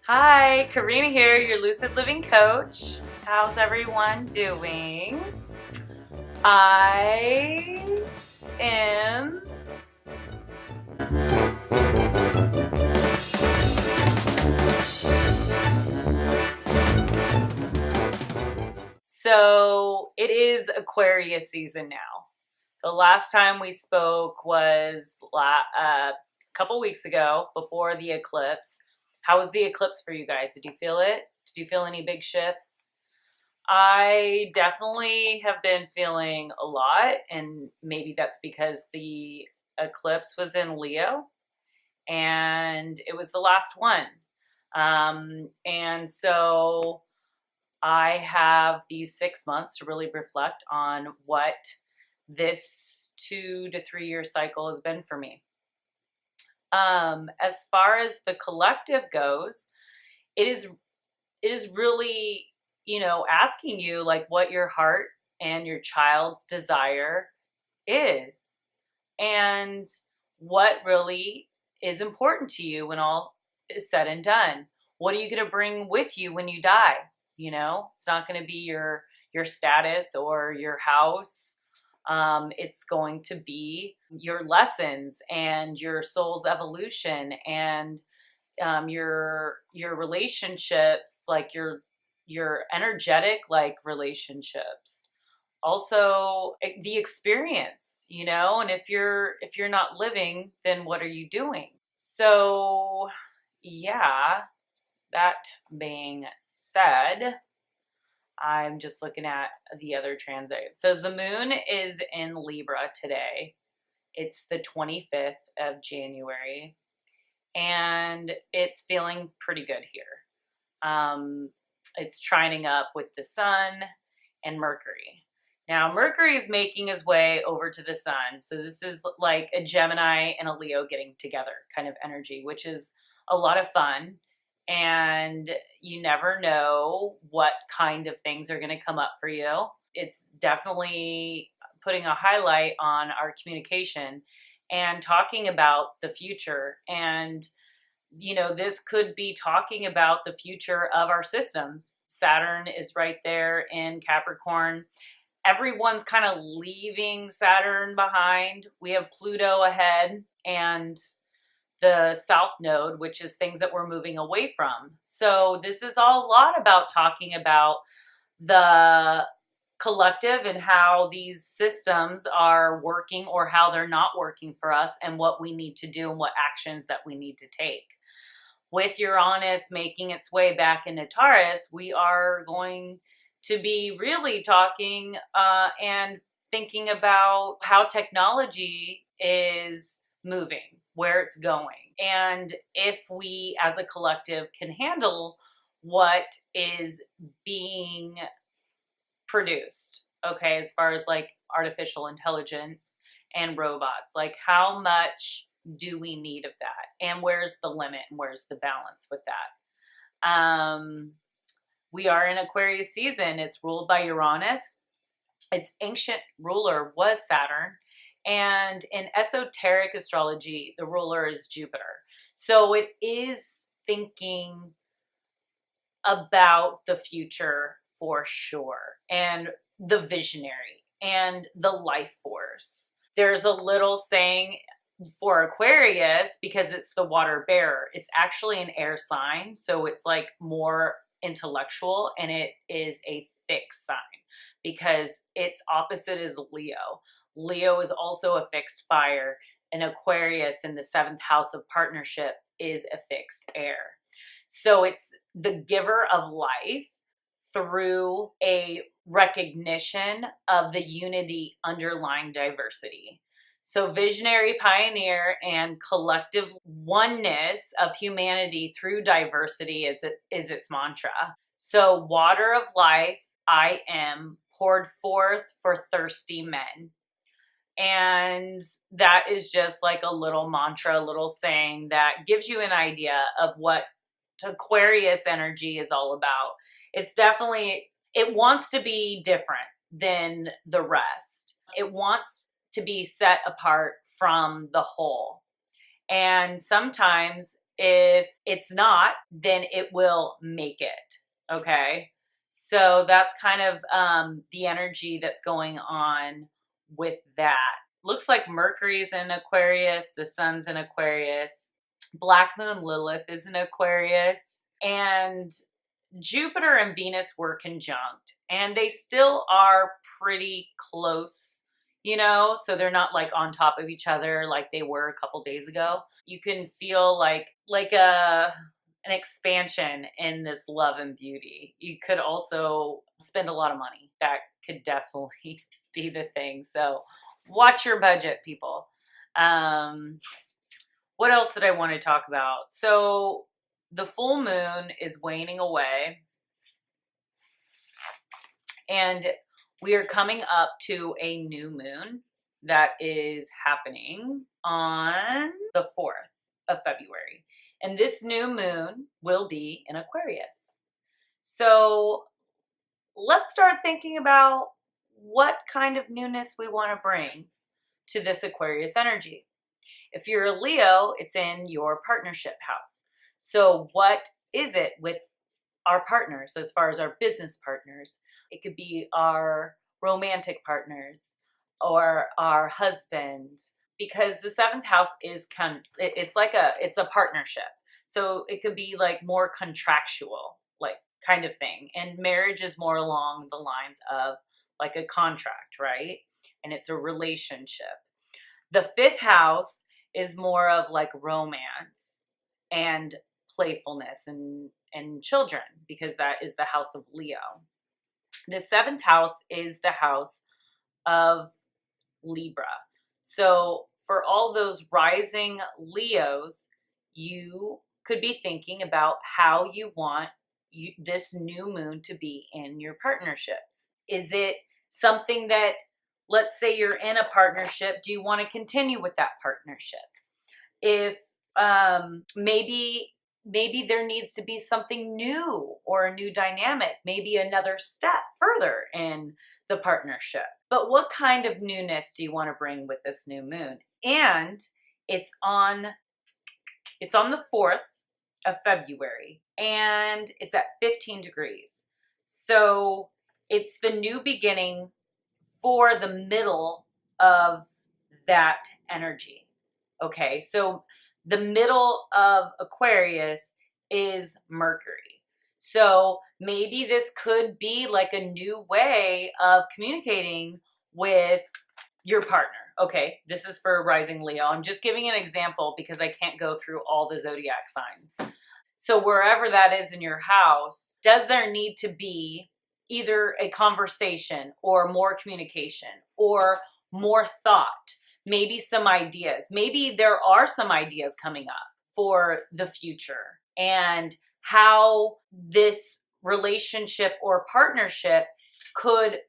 Hi, Karina here, your Lucid Living Coach. How's everyone doing? I am So it is Aquarius season now. The last time we spoke was a couple weeks ago before the eclipse. How was the eclipse for you guys? Did you feel it? Did you feel any big shifts? I definitely have been feeling a lot, and maybe that's because the eclipse was in Leo and it was the last one. And so I have these 6 months to really reflect on what this 2 to 3 year cycle has been for me. As far as the collective goes, it is really, asking you like what your heart and your child's desire is and what really is important to you when all is said and done. What are you going to bring with you when you die? It's not going to be your status or your house. It's going to be your lessons and your soul's evolution and your relationships, like your energetic like relationships. Also the experience, and if you're not living, then what are you doing? So yeah, that being said, I'm just looking at the other transit. So the moon is in Libra today. It's the 25th of January, and it's feeling pretty good here. It's trining up with the sun and Mercury. Now, Mercury is making his way over to the sun. So this is like a Gemini and a Leo getting together kind of energy, which is a lot of fun. And you never know what kind of things are going to come up for you. It's definitely putting a highlight on our communication and talking about the future. And, this could be talking about the future of our systems. Saturn is right there in Capricorn. Everyone's kind of leaving Saturn behind. We have Pluto ahead and the South Node, which is things that we're moving away from. So this is all a lot about talking about the collective and how these systems are working or how they're not working for us and what we need to do and what actions that we need to take. With Uranus making its way back into Taurus, we are going to be really talking and thinking about how technology is moving, where it's going, and if we as a collective can handle what is being produced, okay, as far as like artificial intelligence and robots, like how much do we need of that, and where's the limit and where's the balance with that. We are in Aquarius season. It's ruled by Uranus. Its ancient ruler was Saturn. And in esoteric astrology, the ruler is Jupiter. So it is thinking about the future for sure, and the visionary and the life force. There's a little saying for Aquarius, because it's the water bearer, it's actually an air sign. So it's like more intellectual, and it is a fixed sign because its opposite is Leo. Leo is also a fixed fire, and Aquarius in the 7th house of partnership is a fixed air. So it's the giver of life through a recognition of the unity underlying diversity. So visionary pioneer and collective oneness of humanity through diversity is its mantra. So water of life, I am poured forth for thirsty men. And that is just like a little mantra, a little saying that gives you an idea of what Aquarius energy is all about. It's definitely, it wants to be different than the rest. It wants to be set apart from the whole. And sometimes If it's not, then it will make it. Okay. So that's kind of the energy that's going on with that. Looks like Mercury's in Aquarius, the sun's in Aquarius, Black Moon Lilith is in Aquarius, and Jupiter and Venus were conjunct, and they still are pretty close, you know, so they're not like on top of each other like they were a couple days ago. You can feel like an expansion in this love and beauty. You could also spend a lot of money. That could definitely be the thing. So watch your budget, people. What else did I want to talk about? So the full moon is waning away, and we are coming up to a new moon that is happening on the 4th of February. And this new moon will be in Aquarius. So let's start thinking about what kind of newness we want to bring to this Aquarius energy. If you're a Leo, it's in your partnership house. So what is it with our partners as far as our business partners? It could be our romantic partners or our husband, because the 7th house is it's a partnership. So it could be like more contractual, like kind of thing. And marriage is more along the lines of like a contract, right? And it's a relationship. The 5th house is more of like romance and playfulness and children, because that is the house of Leo. The 7th house is the house of Libra. So for all those rising Leos, you could be thinking about how you want this new moon to be in your partnerships. Is it something that, let's say you're in a partnership, do you want to continue with that partnership? If maybe there needs to be something new or a new dynamic, maybe another step further in the partnership. But what kind of newness do you want to bring with this new moon? And it's on the 4th of February, and it's at 15 degrees. So it's the new beginning for the middle of that energy. Okay, so the middle of Aquarius is Mercury. So maybe this could be like a new way of communicating with your partner. Okay, this is for rising Leo. I'm just giving an example because I can't go through all the zodiac signs. So wherever that is in your house, does there need to be either a conversation or more communication or more thought? Maybe some ideas. Maybe there are some ideas coming up for the future and how this relationship or partnership could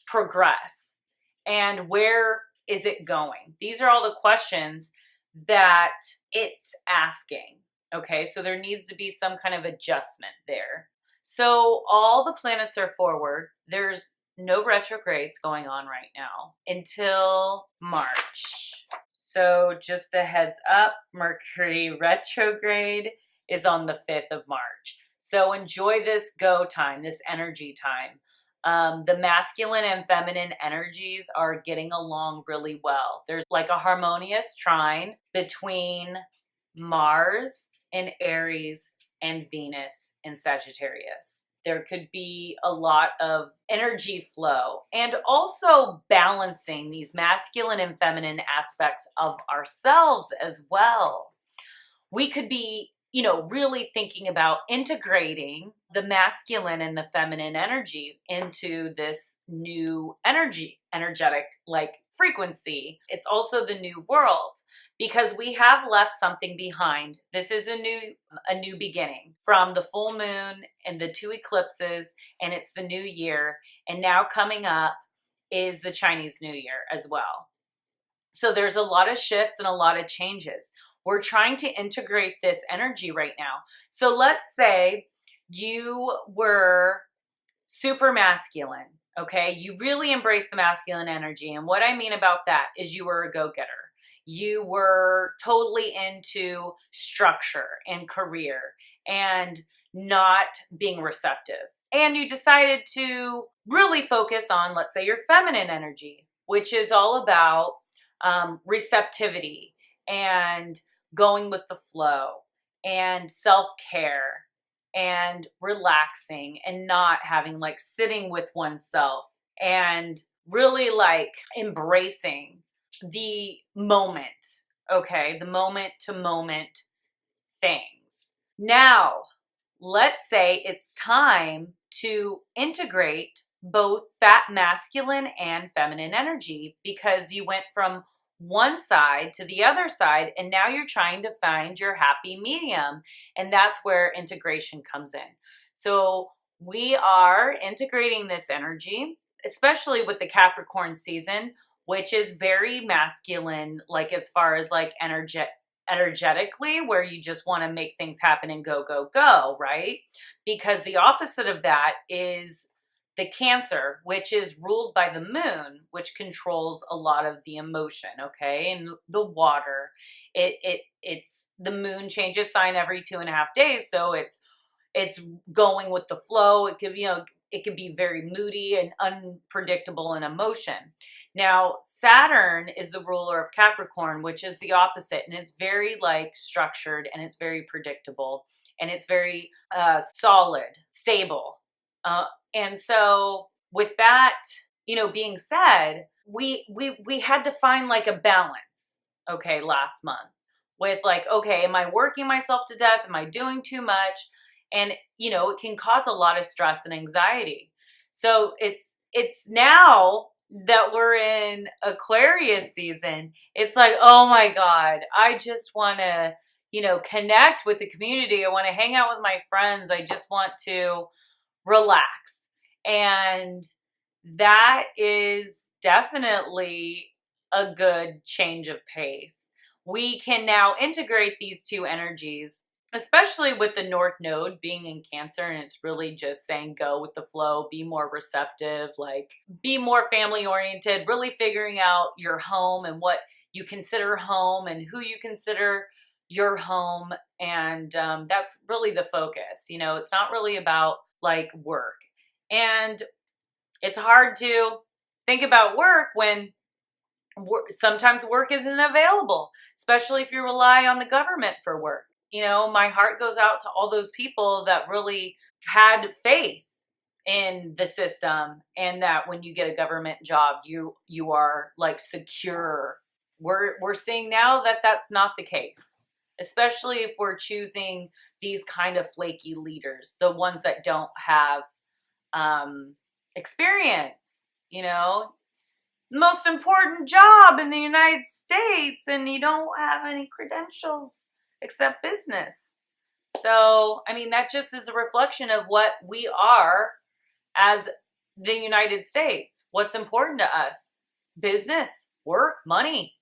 progress and where is it going? These are all the questions that it's asking. Okay, so there needs to be some kind of adjustment there. So all the planets are forward. There's no retrogrades going on right now until March. So just a heads up, Mercury Retrograde is on the 5th of March. So enjoy this go time, this energy time. The masculine and feminine energies are getting along really well. There's like a harmonious trine between Mars in Aries and Venus in Sagittarius. There could be a lot of energy flow and also balancing these masculine and feminine aspects of ourselves as well. We could be, really thinking about integrating the masculine and the feminine energy into this new energetic like frequency. It's also the new world because we have left something behind. This is a new beginning from the full moon and the 2 eclipses, and it's the new year. And now coming up is the Chinese New Year as well. So there's a lot of shifts and a lot of changes. We're trying to integrate this energy right now. So let's say you were super masculine, okay? You really embrace the masculine energy. And what I mean about that is you were a go-getter. You were totally into structure and career and not being receptive. And you decided to really focus on, let's say, your feminine energy, which is all about receptivity and going with the flow and self-care and relaxing and not having like sitting with oneself and really like embracing the moment, okay? The moment to moment things. Now, let's say it's time to integrate both that masculine and feminine energy because you went from one side to the other side and now you're trying to find your happy medium, and that's where integration comes in. So we are integrating this energy, especially with the Capricorn season, which is very masculine, like as far as like energetically, where you just want to make things happen and go, go, go, right? Because the opposite of that is the Cancer, which is ruled by the moon, which controls a lot of the emotion, okay? And the water, it's the moon changes sign every 2.5 days, so it's going with the flow. It could, it can be very moody and unpredictable in emotion. Now, Saturn is the ruler of Capricorn, which is the opposite, and it's very like structured and it's very predictable and it's very solid, stable. And so with that, being said, we had to find like a balance, okay, last month with like, okay, am I working myself to death? Am I doing too much? And, it can cause a lot of stress and anxiety. So it's now that we're in Aquarius season, it's like, oh my God, I just want to, connect with the community. I want to hang out with my friends. I just want to relax. And that is definitely a good change of pace. We can now integrate these two energies, especially with the North Node being in Cancer, and it's really just saying go with the flow, be more receptive, like be more family oriented, really figuring out your home and what you consider home and who you consider your home. And that's really the focus. It's not really about like work. And it's hard to think about work when sometimes work isn't available, especially if you rely on the government for work. My heart goes out to all those people that really had faith in the system, and that when you get a government job, you are like secure. We're seeing now that that's not the case, especially if we're choosing these kind of flaky leaders, the ones that don't have experience, most important job in the United States, and you don't have any credentials except business. So, that just is a reflection of what we are as the United States. What's important to us? Business, work, money.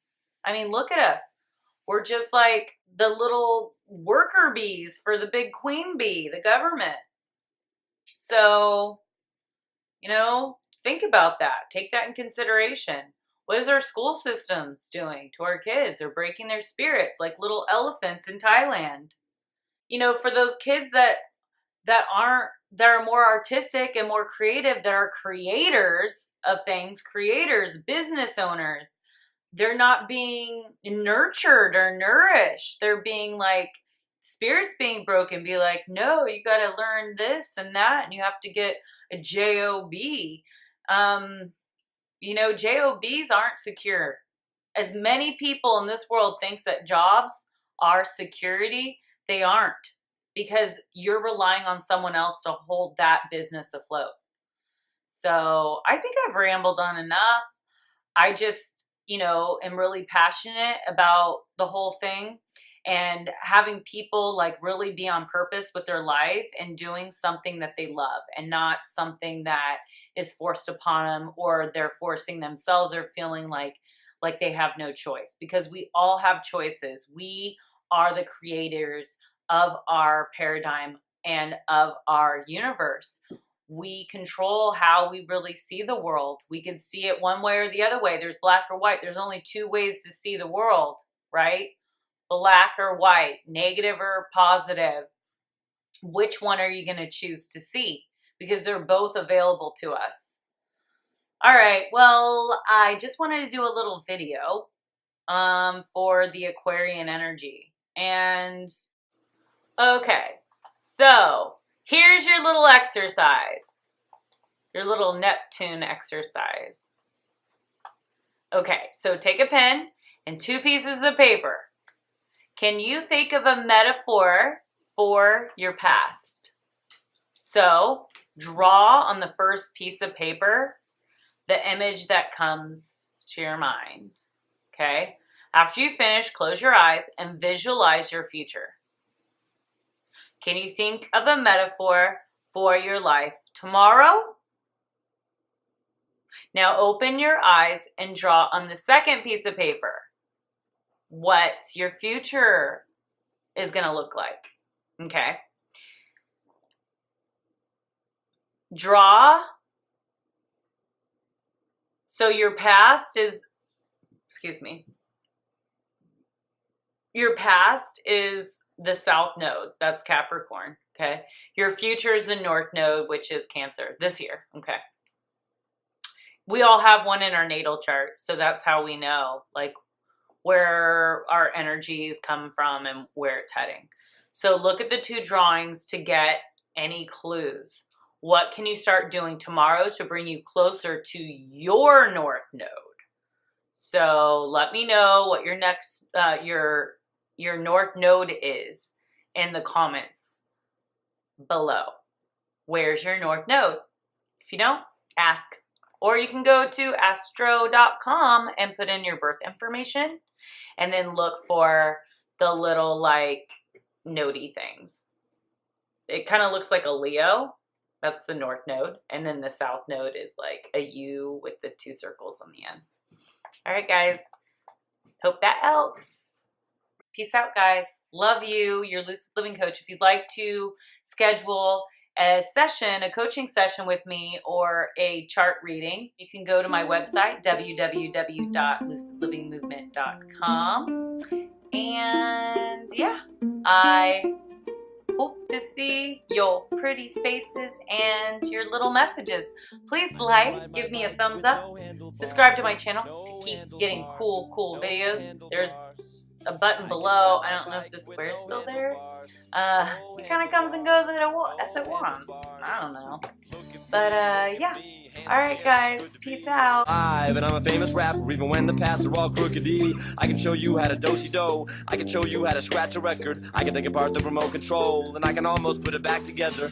Look at us. We're just like the little worker bees for the big queen bee, the government. So, think about that. Take that in consideration. What is our school systems doing to our kids? They're breaking their spirits like little elephants in Thailand. For those kids that are more artistic and more creative, that are creators of things, creators, business owners, they're not being nurtured or nourished. They're being like, spirits being broken, be like, no, you got to learn this and that, and you have to get a job. Jobs aren't secure. As many people in this world thinks that jobs are security, they aren't, because you're relying on someone else to hold that business afloat. So I think I've rambled on enough. I just, am really passionate about the whole thing, and having people like really be on purpose with their life and doing something that they love and not something that is forced upon them, or they're forcing themselves or feeling like they have no choice, because we all have choices. We are the creators of our paradigm and of our universe. We control how we really see the world. We can see it one way or the other way. There's black or white. There's only two ways to see the world, right? Black or white, negative or positive. Which one are you going to choose to see? Because they're both available to us. All right, well, I just wanted to do a little video for the Aquarian energy. And okay, so here's your little exercise, your little Neptune exercise. Okay, so take a pen and 2 pieces of paper. Can you think of a metaphor for your past? So draw on the first piece of paper the image that comes to your mind. Okay? After you finish, close your eyes and visualize your future. Can you think of a metaphor for your life tomorrow? Now open your eyes and draw on the second piece of paper what your future is going to look like. Okay? Draw. So your past is, your past is the South Node. That's Capricorn. Okay? Your future is the North Node, which is Cancer this year. Okay? We all have one in our natal chart. So that's how we know, like, where our energies come from and where it's heading. So look at the 2 drawings to get any clues. What can you start doing tomorrow to bring you closer to your North Node? So let me know what your next, your North Node is in the comments below. Where's your North Node? If you don't, ask. Or you can go to astro.com and put in your birth information and then look for the little like nodey things. It kind of looks like a Leo. That's the North Node. And then the South Node is like a U with the 2 circles on the ends. All right, guys. Hope that helps. Peace out, guys. Love you. Your Lucid Living Coach. If you'd like to schedule a session, a coaching session with me or a chart reading, you can go to my website, www.lucidlivingmovement.com. And yeah, I hope to see your pretty faces and your little messages. Please like, give me a thumbs up, subscribe to my channel to keep getting cool videos. There's a button below. I don't know if the square is still there. It kind of comes and goes as it wants. I don't know. But yeah. Alright guys, peace out. And I'm a famous rapper, even when the paths are all crookedy. I can show you how to do-si-do. I can show you how to scratch a record. I can take apart the remote control, and I can almost put it back together.